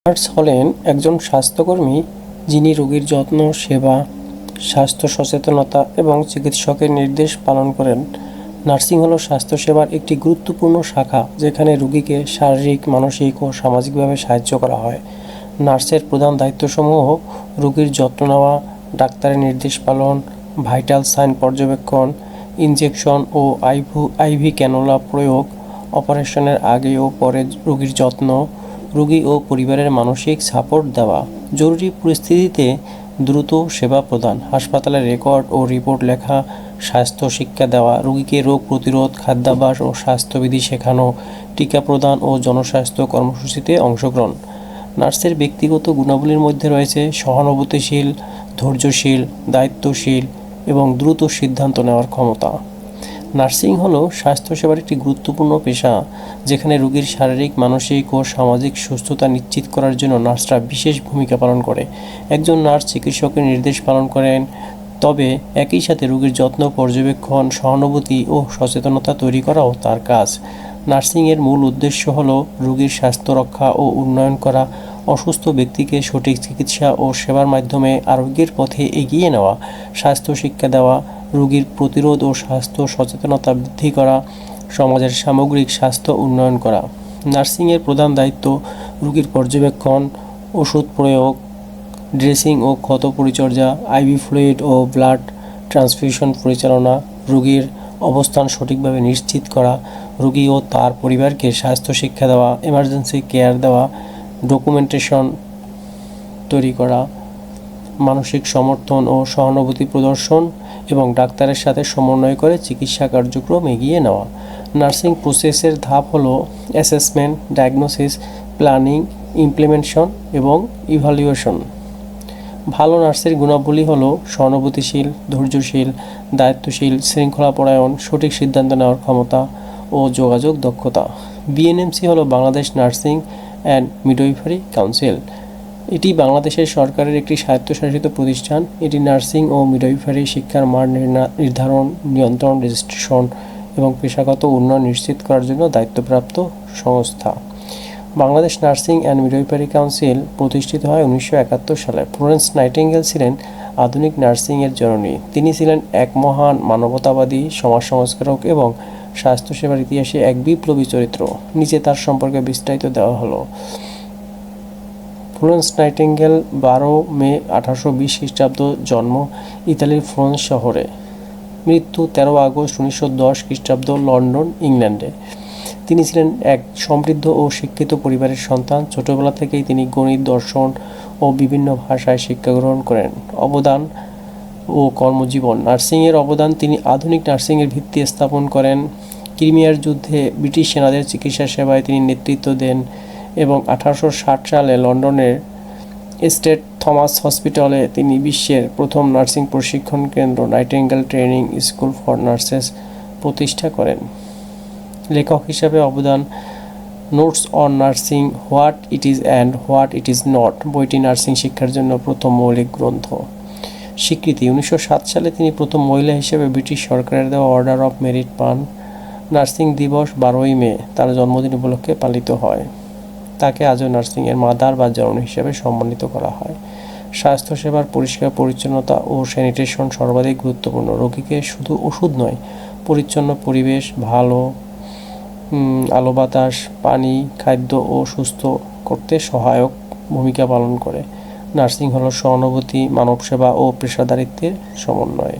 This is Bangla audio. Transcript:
নার্স হলেন একজন স্বাস্থ্যকর্মী যিনি রোগীর যত্ন, সেবা, স্বাস্থ্য সচেতনতা এবং চিকিৎসকের নির্দেশ পালন করেন। নার্সিং হলো স্বাস্থ্যসেবার একটি গুরুত্বপূর্ণ শাখা যেখানে রোগীকে শারীরিক, মানসিক ও সামাজিকভাবে সাহায্য করা হয়। নার্সের প্রধান দায়িত্বসমূহ রোগীর যত্ন নেওয়া, ডাক্তারের নির্দেশ পালন, ভাইটাল সাইন পর্যবেক্ষণ, ইনজেকশন ও আইভি ক্যানুলা প্রয়োগ, অপারেশনের আগে ও পরে রোগীর যত্ন, রোগী ও পরিবারের মানসিক সাপোর্ট দেওয়া, জরুরি পরিস্থিতিতে দ্রুত সেবা প্রদান, হাসপাতালের রেকর্ড ও রিপোর্ট লেখা, স্বাস্থ্য শিক্ষা দেওয়া, রোগীকে রোগ প্রতিরোধ, খাদ্যাভ্যাস ও স্বাস্থ্যবিধি শেখানো, টিকা প্রদান ও জনস্বাস্থ্য কর্মসূচিতে অংশগ্রহণ। নার্সের ব্যক্তিগত গুণাবলীর মধ্যে রয়েছে সহানুভূতিশীল, ধৈর্যশীল, দায়িত্বশীল এবং দ্রুত সিদ্ধান্ত নেওয়ার ক্ষমতা। নার্সিং হলো স্বাস্থ্যসেবার একটি গুরুত্বপূর্ণ পেশা যেখানে রোগীর শারীরিক, মানসিক ও সামাজিক সুস্থতা নিশ্চিত করার জন্য নার্সরা বিশেষ ভূমিকা পালন করে। একজন নার্স চিকিৎসকের নির্দেশ পালন করেন, তবে একই সাথে রোগীর যত্ন, পর্যবেক্ষণ, সহানুভূতি ও সচেতনতা তৈরি করাও তার কাজ। নার্সিংয়ের মূল উদ্দেশ্য হল রোগীর স্বাস্থ্য রক্ষা ও উন্নয়ন করা, অসুস্থ ব্যক্তিকে সঠিক চিকিৎসা ও সেবার মাধ্যমে আরোগ্যের পথে এগিয়ে নেওয়া, স্বাস্থ্য শিক্ষা দেওয়া, রোগীর প্রতিরোধ ও স্বাস্থ্য সচেতনতা বৃদ্ধি করা, সমাজের সামগ্রিক স্বাস্থ্য উন্নয়ন করা। নার্সিংয়ের প্রধান দায়িত্ব রোগীর পর্যবেক্ষণ, ওষুধ প্রয়োগ, ড্রেসিং ও ক্ষত পরিচর্যা, আইভি ফ্লুইড ও ব্লাড ট্রান্সফিউশন পরিচালনা, রোগীর অবস্থান সঠিকভাবে নিশ্চিত করা, রোগী ও তার পরিবারকে স্বাস্থ্য শিক্ষা দেওয়া, এমার্জেন্সি কেয়ার দেওয়া, ডকুমেন্টেশন তৈরি করা, মানসিক সমর্থন ও সহানুভূতি প্রদর্শন এবং ডাক্তারের সাথে সমন্বয় করে চিকিৎসা কার্যক্রম এগিয়ে নেওয়া। নার্সিং প্রসেসের ধাপ হলো অ্যাসেসমেন্ট, ডায়াগনোসিস, প্ল্যানিং, ইমপ্লিমেন্টেশন এবং ইভালুয়েশন। ভালো নার্সের গুণাবলী হলো সহানুভূতিশীল, ধৈর্যশীল, দায়িত্বশীল, শৃঙ্খলাপরায়ণ, সঠিক সিদ্ধান্ত নেওয়ার ক্ষমতা ও যোগাযোগ দক্ষতা। বিএনএমসি হলো Bangladesh nursing and midwifery council. এটি বাংলাদেশের সরকারের একটি স্বায়ত্তশাসিত প্রতিষ্ঠান। এটি নার্সিং ও মিডওয়াইফারি শিক্ষার মান নির্ধারণ, নিয়ন্ত্রণ, রেজিস্ট্রেশন এবং পেশাগত উন্নয়ন নিশ্চিত করার জন্য দায়িত্বপ্রাপ্ত সংস্থা। Bangladesh nursing and midwifery council প্রতিষ্ঠিত হয় 1971 সালে। ফ্লোরেন্স নাইটিঙ্গেল ছিলেন আধুনিক নার্সিংয়ের জননী। তিনি ছিলেন এক মহান মানবতাবাদী, সমাজ সংস্কারক এবং স্বাস্থ্যসেবার ইতিহাসে এক বিপ্লবী চরিত্র। নিচে তার সম্পর্কে বিস্তারিত দেওয়া হলো। ফ্লোরেন্স নাইটিঙ্গেল 12 মে 1820 খ্রিস্টাব্দ, জন্ম ইতালির ফ্লোরেন্স শহরে, মৃত্যু 13 আগস্ট 1910 খ্রিস্টাব্দ, লন্ডন, ইংল্যান্ডে। তিনি ছিলেন এক সমৃদ্ধ ও শিক্ষিত পরিবারের সন্তান। ছোটবেলা থেকেই তিনি গণিত, দর্শন ও বিভিন্ন ভাষায় শিক্ষা গ্রহণ করেন। অবদান ও কর্মজীবন। নার্সিংয়ের অবদান: তিনি আধুনিক নার্সিংয়ের ভিত্তি স্থাপন করেন। ক্রিমিয়ার যুদ্ধে ব্রিটিশ সেনাদের চিকিৎসা সেবায় তিনি নেতৃত্ব দেন এবং 1860 সালে লন্ডনের স্টেট থমাস হসপিটালে তিনি বিশ্বের প্রথম নার্সিং প্রশিক্ষণ কেন্দ্র nightingale training school for nurses প্রতিষ্ঠা করেন। লেখক হিসাবে অবদান: notes on nursing, what it is and what it is not, বইটি নার্সিং শিক্ষার জন্য প্রথম মৌলিক গ্রন্থ। স্বীকৃতি: 1907 সালে তিনি প্রথম মহিলা হিসেবে ব্রিটিশ সরকারের দেওয়া অর্ডার অফ মেরিট পান। নার্সিং দিবস 12ই মে তার জন্মদিন উপলক্ষে পালিত হয়। তাকে আজও নার্সিংয়ের মাদার বা জননী হিসেবে সম্মানিত করা হয়। স্বাস্থ্যসেবার পরিষ্কার পরিচ্ছন্নতা ও স্যানিটেশন সর্বাধিক গুরুত্বপূর্ণ। রোগীকে শুধু ওষুধ নয়, পরিচ্ছন্ন পরিবেশ, ভালো আলো বাতাস, পানি, খাদ্য ও সুস্থ করতে সহায়ক ভূমিকা পালন করে। নার্সিং হলো সহানুভূতি, মানব সেবা ও পেশাদারিত্বের সমন্বয়।